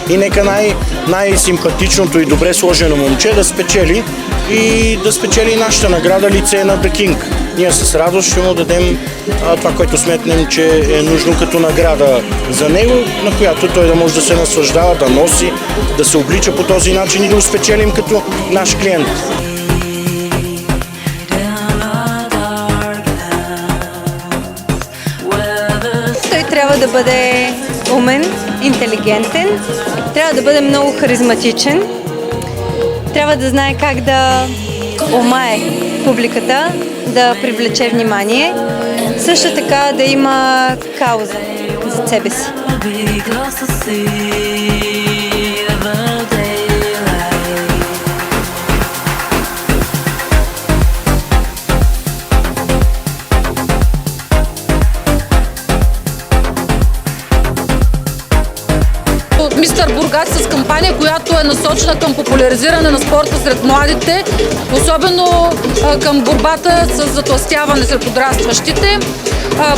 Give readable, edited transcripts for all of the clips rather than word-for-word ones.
и нека най-симпатичното и добре сложено момче да спечели и да спечели нашата награда лице на The King. Ние с радост ще му дадем това, което сметнем, че е нужно като награда за него, на която той да може да се наслаждава, да носи, да се облича по този начин и да го спечелим като наш клиент. Той трябва да бъде умен, интелигентен, трябва да бъде много харизматичен, трябва да знае как да омае публиката, да привлече внимание, също така да има кауза за себе си. Мистър Бургас с кампания, която е насочена към популяризиране на спорта сред младите, особено към борбата с затлъстяване сред подрастващите.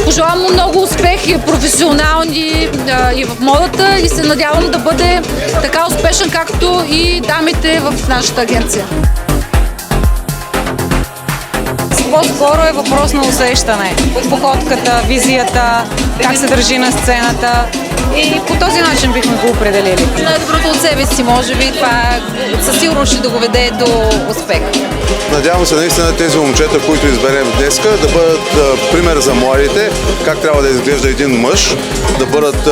Пожелавам му много успехи професионални и в модата и се надявам да бъде така успешен, както и дамите в нашата агенция. По-скоро е въпрос на усещане. Походката, визията, как се държи на сцената. И по този начин бихме го определили. Най-доброто от себе си, може би, това със сигурност ще доведе до успех. Надявам се наистина тези момчета, които изберем днеска, да бъдат пример за младите, как трябва да изглежда един мъж, да бъдат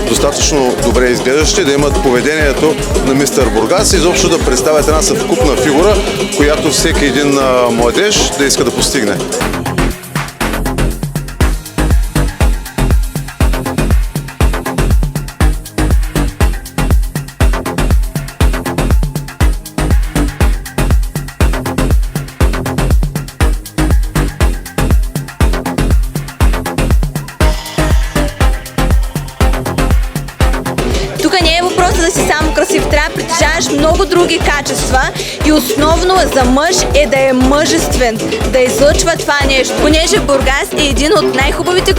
достатъчно добре изглеждащи, да имат поведението на мистер Бургас и изобщо да представят една съвкупна фигура, която всеки един младеж да иска да постигне. Тук не е въпросът да си само красив, трябва да притежаваш много други качества и основно за мъж е да е мъжествен, да излъчва това нещо. Понеже Бургас е един от най-хубавите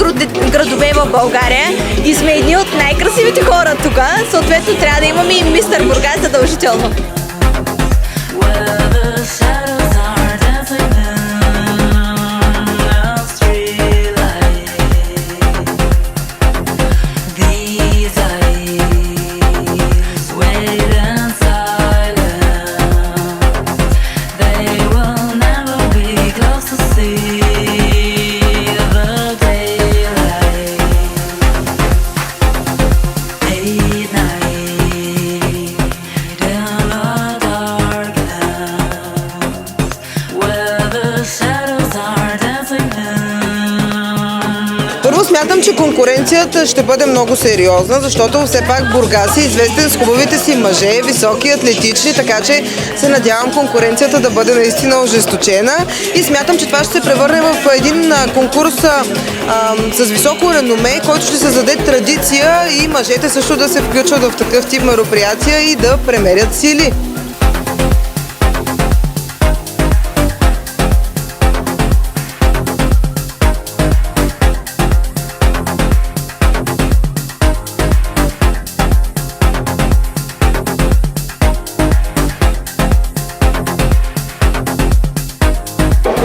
градове в България и сме едни от най-красивите хора тук, съответно трябва да имаме и мистер Бургас задължително. Първо смятам, че конкуренцията ще бъде много сериозна, защото все пак Бургас е известен с хубавите си мъже, високи, атлетични, така че се надявам конкуренцията да бъде наистина ожесточена и смятам, че това ще се превърне в един конкурс с високо реноме, който ще създаде традиция и мъжете също да се включват в такъв тип мероприятия и да премерят сили.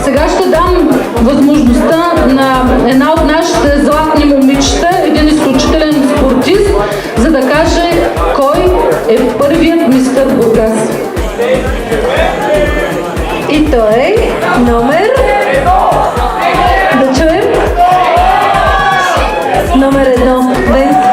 Сега ще дам възможността на една от нашите златни момичета, един изключителен спортист, за да каже кой е първият мистер Бургас. И той е номер... Да чуем? Номер 1.